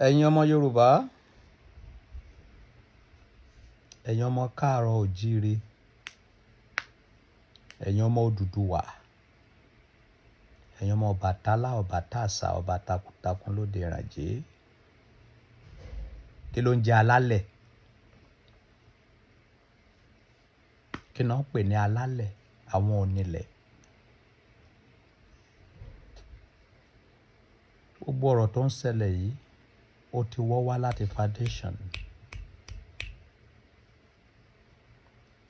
ẹ̀yin ọmọ Yorùbá, ẹ̀yin ọmọ káàárọ̀ oòjíire, ẹ̀yin ọmọ Odùduwà, ẹ̀yin ọmọ Ọbàtálá, Ọbàtásà, ọba takuntakun lóde ìrànjẹ́. Kí ló ń jẹ́ alálẹ̀? Kí náà ń pè ní alálẹ̀? Àwọn onílẹ̀. Gbogbo ọ̀rọ̀ tó ń ṣẹlẹ̀ yìí ó ti wọ́ wá láti foundation.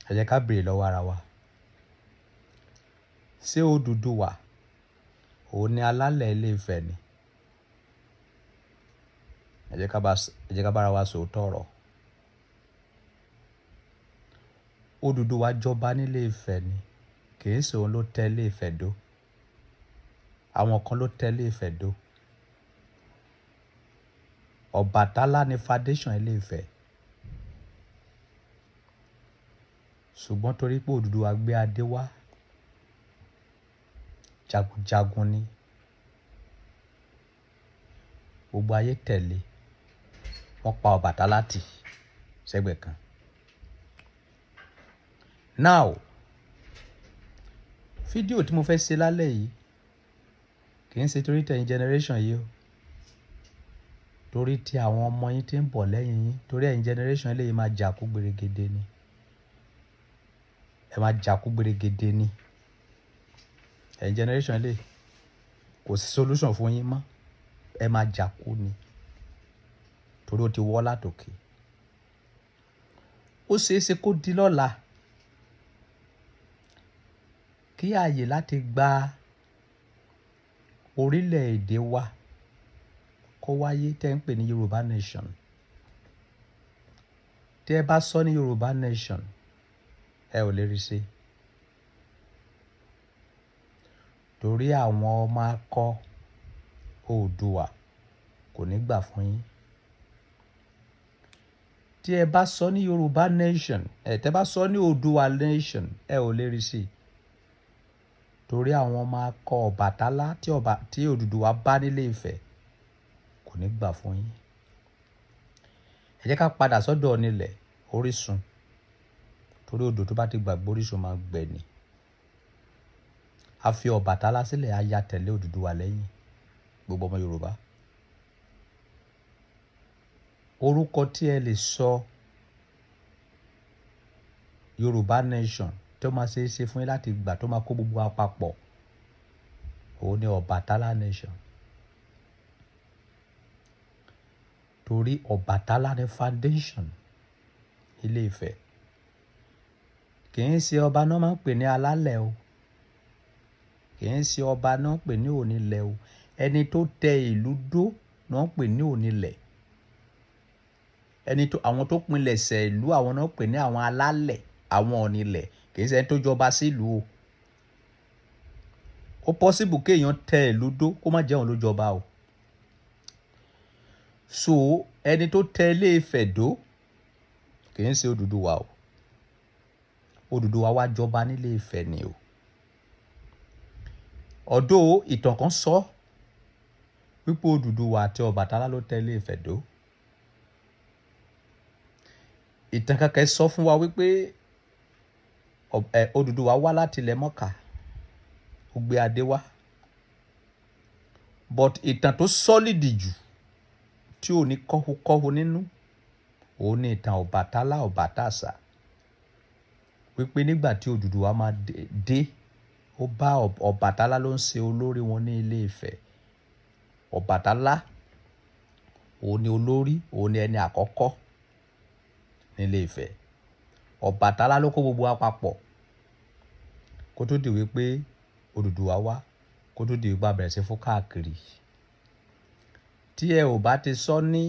Ẹ jẹ́ ká béèrè lọ́wọ́ ara wa. Ṣé Odùduwà òun ni alálẹ̀ Ilé-Ifẹ̀ ni? Ẹ jẹ́ ká bára wa sòótọ́ ọ̀rọ̀. Odùduwà jọba ní Ilé-Ifẹ̀ ni, kìí ṣe òun ló tẹ Ilé-Ifẹ̀ dó. Àwọn kan ló tẹ Ilé-Ifẹ̀ dó. Ọbàtálá ni foundation Ilé-Ifẹ̀. Ṣùgbọ́n torí pé Odùduwà gbé adé wá, jagunjagun ni. Gbogbo ayé tẹ̀lé. Wọ́n pa Ọbàtálá tì sẹ́gbẹ̀ẹ́ kan. Now, fídíò tí mo fẹ́ ṣe lálẹ́ yìí kì í ṣe torí tẹ̀yin generation yìí o. Torí tí àwọn ọmọ yín tí ń bọ̀ lẹ́yìn yín, torí ẹ̀yin generation eléyìí máa jà kú gbèrègèdè ni. Ẹ máa jà kú gbèrègèdè ni. Ẹ̀yin generation eléyìí kò sí solution fún yín mọ́. Ẹ máa jà kú ni. Torí ó ti wọ́ látòkè. Ó ṣeé ṣe kó di lọ́la kí ààyè láti gba orílẹ̀-èdè wa kó wáyé tẹ́ ń pè ní Yorùbá Nation. Tí ẹ bá sọ ní Yorùbá Nation, ẹ ò lè rí ṣe. Torí àwọn ọmọ akọ Oòduà kò ní gbà fún yín. Tí ẹ bá sọ ní Yorùbá Nation, tẹ́ bá sọ ní Oòduà Nation, ẹ ò lè rí ṣe. Torí àwọn ọmọ akọ Ọbàtálá tí Odùduwà bá nílé Ifẹ̀ kò ní gbà fún yín. Ẹ jẹ́ ká padà sọ́dọ̀ onílẹ̀ Orísun. Torí odò tó bá ti gbàgbé orísun máa gbẹ ni. A fi Ọbàtálá sílẹ̀, a ya tẹ̀lé Odùduwà lẹ́yìn. Gbogbo ọmọ Yorùbá. Orúkọ tí ẹ lè sọ Yorùbá Nation tó máa ṣe é ṣe fún yín láti gbà, tó máa kó gbogbo àpapọ̀, òun ni Ọbàtálá Nation. Torí Ọbàtálá ni foundation Ilé-Ifẹ̀. Kì í ṣe ọba náà máa ń pè ní alálẹ̀ o. Kì í ṣe ọba náà ń pè ní onílẹ̀ o. Ẹni tó tẹ ìlú dó náà ń pè ní onílẹ̀. Àwọn tó pinlẹ̀ṣẹ̀ ìlú, àwọn náà ń pè ní àwọn alálẹ̀, àwọn onílẹ̀. Kì í ṣe ẹni tó jọba sílùú o. Ó possible kéèyàn tẹ ìlú dó kó má jẹ́ òun ló jọba o. So ẹni tó tẹ Ilé-Ifẹ̀ dó kì í ṣe Odùduwà o. Odùduwà wá jọba nílé Ifẹ̀ ni o. Ọ̀dọ̀ ìtàn kan sọ wípé Odùduwà àti Ọbàtálá ló tẹ Ilé-Ifẹ̀ dó. Ìtàn kankan sọ fún wa wípé Odùduwà wá láti ilẹ̀ Mọ́kà, ó gbé adé wá. But ìtàn tó solid jù tí ò ní kọ́hu nínú, òun ni ìtàn Ọbàtálá, Ọbàtásà. Wípé nígbà tí Odùduwà máa dé, ó bá Ọbàtálá ló ń ṣe olórí wọn ní Ilé-Ifẹ̀. Ọbàtálá òun ni olórí, òun ni ẹni àkọ́kọ́ ní Ilé-Ifẹ̀. Ọbàtálá ló kó gbogbo àpapọ̀ kó tó di wípé Odùduwà wá, kó tó di wípé a bẹ̀rẹ̀ sí fún káàkiri. Tí ẹ ò bá ti sọ ní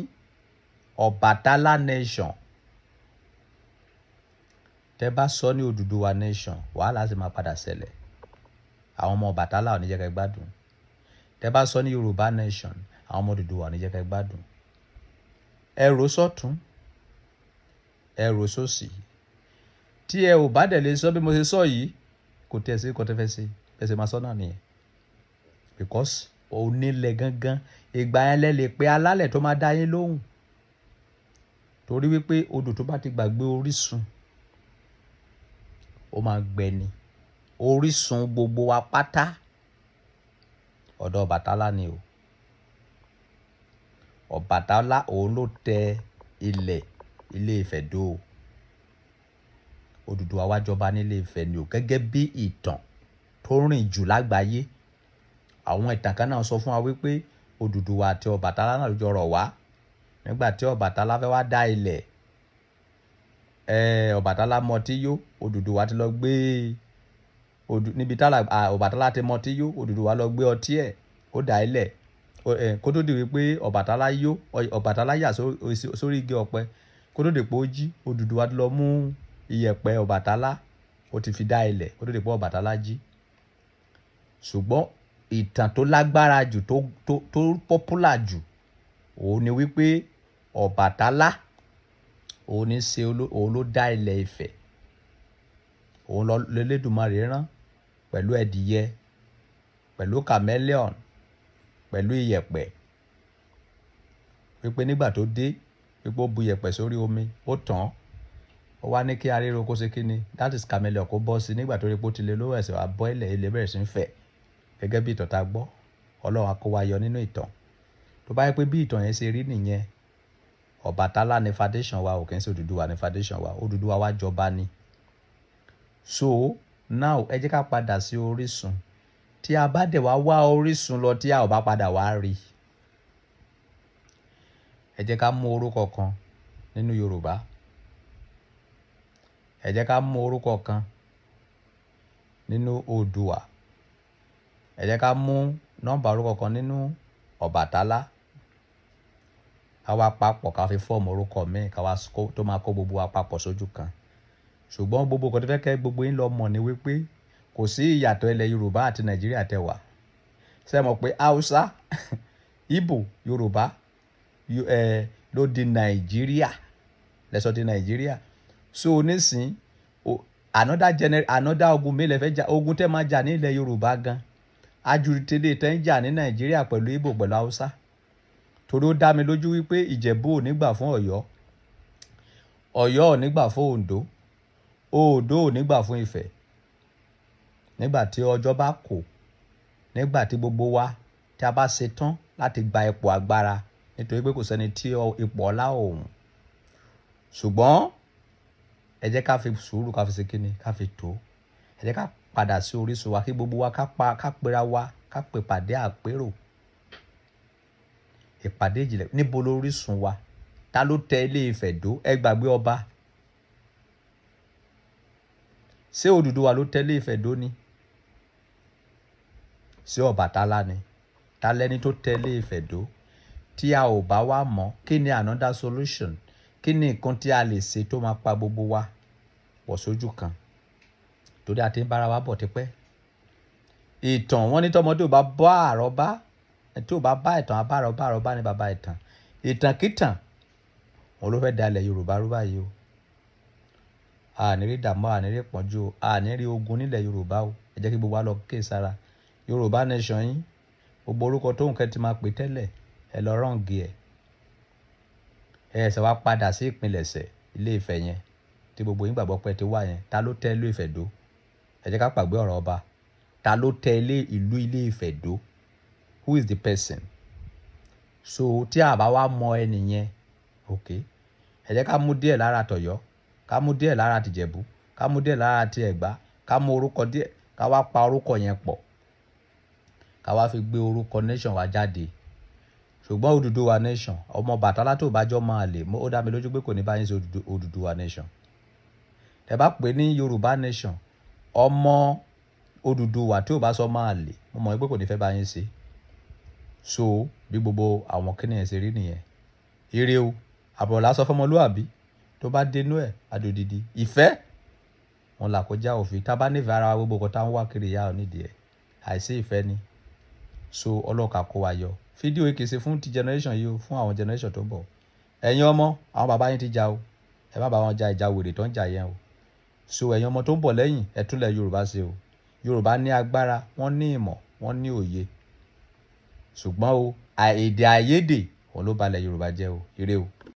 Ọbàtálá Nation, tẹ́ bá sọ ní Odùduwà Nation, wàhálà sì máa padà ṣẹlẹ̀. Àwọn ọmọ Ọbàtálá ò ní jẹ́ ká gbádùn. Tẹ́ bá sọ ní Yorùbá Nation, àwọn ọmọ Odùduwà ò ní jẹ́ ká gbádùn. Ẹ rò sọ́tún, ẹ rò sósì. Tí ẹ ò bá dẹ̀ lè sọ bí mo ṣe sọ yìí, kò tẹ̀ sí kò tẹ́ fẹ́ ṣe. Ẹ ṣe máa sọ náà nìyẹn. Because onílẹ̀ gangan, ìgbà yẹn lẹ lè pe alálẹ̀ tó máa dá yín lóhùn. Torí wípé odò tó bá ti gbàgbé orísun ó máa gbẹ ni. Orísun gbogbo wa pátá ọ̀dọ̀ Ọbàtálá ni o. Ọbàtálá òun ló tẹ ilẹ̀ Ilé Ifẹ̀ dó o. Odùduwà wá jọba ní Ilé Ifẹ̀ ni o, gẹ́gẹ́ bí ìtàn tó rìn jù lágbàáyé. Àwọn ìtàn kan náà sọ fún wa wípé Odùduwà àti Ọbàtálá náà ló jọ rọ̀ wá nígbà tí Ọbàtálá fẹ́ wá dá ilẹ̀. Ọbàtálá mọtí yó, Odùduwà ti lọ gbé níbi tálà Ọbàtálá ti mọtí yó, Odùduwà lọ gbé ọtí ẹ̀ ó dá ilẹ̀. Kó tó di wípé Ọbàtálá yó, Ọbàtálá yà sórí igi ọ̀pẹ. Kó tó di pé ó jí, Odùduwà ti lọ mú iyẹ̀pẹ̀ Ọbàtálá ó ti fi dá ilẹ̀ kó tó di pé Ọbàtálá jí. Ṣùgbọ́n ìtàn tó lágbára jù tó popular jù òun ni wípé Ọbàtálá òun ló dá Ilẹ̀ Ifẹ̀. Òun l'Elédùmarè rán pẹ̀lú ẹdìyẹ, pẹ̀lú chameleon, pẹ̀lú iyẹ̀pẹ̀. Wípé nígbà tó dé, wípé ó bu iyẹ̀pẹ̀ sórí omi, ó tàn. Ó wá ní kí arírò kó ṣe kíni, that is chameleon, kó bọ́ sí. Nígbà tó rí pé ó ti lé lówó ẹ̀sẹ̀ wá bọ́ ilẹ̀ bẹ̀rẹ̀ sí ń fẹ̀. Gẹ́gẹ́ bí ìtàn tá gbọ́, Ọlọ́run á kó wa yọ nínú ìtàn. Tó bá yẹ pé bí ìtàn yẹn ṣe rí nìyẹn, Ọbàtálá ni foundation wa, kì í ṣe Odùduwà ni foundation wa. Odùduwà wá jọba ni. So now ẹ jẹ́ ká padà sí orísun. Tí a bá dẹ̀ wá orísun lọ tí a ò bá padà wá rí, ẹ jẹ́ ká mú orúkọ kan nínú Yorùbá. Ẹ jẹ́ ká mú orúkọ kan nínú Oòduà. Ẹ jẹ́ ká mú nọ́mbà orúkọ kan nínú Ọbàtálá. Ká wá papọ̀ ká fi fọ́ọ̀mù orúkọ míì ká wá tó máa kó gbogbo wa papọ̀ sójú kan. Ṣùgbọ́n gbogbo kan tó fẹ́ kẹ́ gbogbo yín lọ mọ̀ ni wípé kò sí ìyàtọ̀ ilẹ̀ Yorùbá àti Nàìjíríà tẹ́ wà. Ṣé mọ̀ pé Hausa, Igbo, Yorùbá ló di Nàìjíríà, lẹ́sọ̀ di Nàìjíríà. So nísìn another ogun mi lè fẹ́ jà, ogun tẹ́ máa jà ní ilẹ̀ Yorùbá gan ajurutele tẹ́ ń jà ní Nàìjíríà pẹ̀lú Igbo pẹ̀lú Hausa. Torí ó dá mi lójú wípé Ìjẹ̀bú ò ní gbà fún Ọ̀yọ́, Ọ̀yọ́ ò ní gbà fún Oǹdó, Oǹdó ò ní gbà fún Ifẹ̀. Nígbà tí ọjọ́ bá kò, nígbà tí gbogbo wa tí a bá ṣe tán láti gba ipò agbára, nítorí pé kò sẹ́ni tí ipò ọlá òun. Ṣùgbọ́n ẹ jẹ́ ká fi sùúrù ká fi ṣe kíni, ká fi tó. Ẹ jẹ́ ká padà sí orísun wa kí gbogbo wa ká pera wa, ká pè pàdé àpérò. Ìpàdé ìjìnlẹ̀ níbo lórísun wa? Ta ló tẹ Ilé Ifẹ̀ dó? Ẹ gbàgbé ọba. Ṣé Odùduwà ló tẹ Ilé Ifẹ̀ dó ni? Ṣé Ọbàtálá ni? Ta lẹni tó tẹ Ilé Ifẹ̀ dó? Tí a ò bá wá mọ̀, kí ni another solution? Kí ni nǹkan tí a lè ṣe tó máa pa gbogbo wa pọ̀ sójú kan? Torí a ti ń bára wa bọ̀ tipẹ́. Ìtàn wọn ní tọmọdé ò bá bá àrọ́bá, tí ò bá bá ìtàn àbárọ̀bá ní bàbá ìtàn. Ìtànkítàn òun ló fẹ́ da ilẹ̀ Yorùbá rú báyìí o. A ní rí dààmú, a ní rí pọ́njú o, a ní rí ogun nílẹ̀ Yorùbá o. Ẹ jẹ́ kí gbogbo wa lọ ké sára. Yorùbá nation yín, gbogbo orúkọ tó nǹkan ti máa pè tẹ́lẹ̀, ẹ lọ rọ́ǹgì ẹ̀. Ẹ ṣe wá padà sí ìpilẹ̀ṣẹ̀ Ilé Ifẹ̀ yẹn tí gbogbo yín gbàgbọ́ pé ti wà yẹn. Ta ló tẹ Ilé Ifẹ̀ dó? Ẹ jẹ́ ká pàgbé ọ̀rọ̀ ọba. Ta ló tẹ ìlú Ilé Ifẹ̀ dó? Who is the person? So tí a bá wá mọ ẹni yẹn, okay, ẹ jẹ́ ká mú díẹ̀ lára tọ̀yọ́, ká mú díẹ̀ lára tìjẹ̀bú, ká mú díẹ̀ lára ti Ẹ̀gbá, ká mú orúkọ díẹ̀, ká wá pa orúkọ yẹn pọ̀, ká wá fi gbé orúkọ nation wa jáde. Ṣùgbọ́n Odùduwà nation, ọmọ Bàtálá tó bá jọ máa lè, ó dá mi lójú pé kò ní bá yín ṣe Odùduwà nation. Ẹ bá pè ní Yorùbá nation, ọmọ Odùduwà tí ò bá sọ máa lè, mo mọ̀ pé kò ní fẹ́ bá yín ṣe. So bí gbogbo àwọn kíni ẹ̀ ṣe rí nìyẹn. Ire o, àbọ̀rọ̀ lásán fọmọlúàbí tó bá dénú ẹ̀ adòdìdí. Ìfẹ́ wọn là kọjá òfin. Tá bá nífẹ̀ẹ́ ara wa gbogbo kan tá ń wá kiri ìyá onídìí ẹ̀. Àìsí ìfẹ́ ni. So ọlọ́ka kó wa yọ. Fídíò yìí kì í ṣe fún ti generation yìí o, fún àwọn generation tó ń bọ̀. Ẹ̀yin ọmọ, àwọn bàbá yín ti jà o. Ẹ má bá wọn jà ìjà wèrè tó ń jà yẹn o. So ẹ̀yin ọmọ tó ń bọ̀ lẹ́yìn, ẹ túnlẹ̀ Yorùbá ṣe o. Yorùbá ní agbára, wọ́n ní ìmọ̀, wọ́n ní òye. ṣùgbọ́n o èdè àìyedè òun ló balẹ̀ Yorùbá jẹ́ o ire o.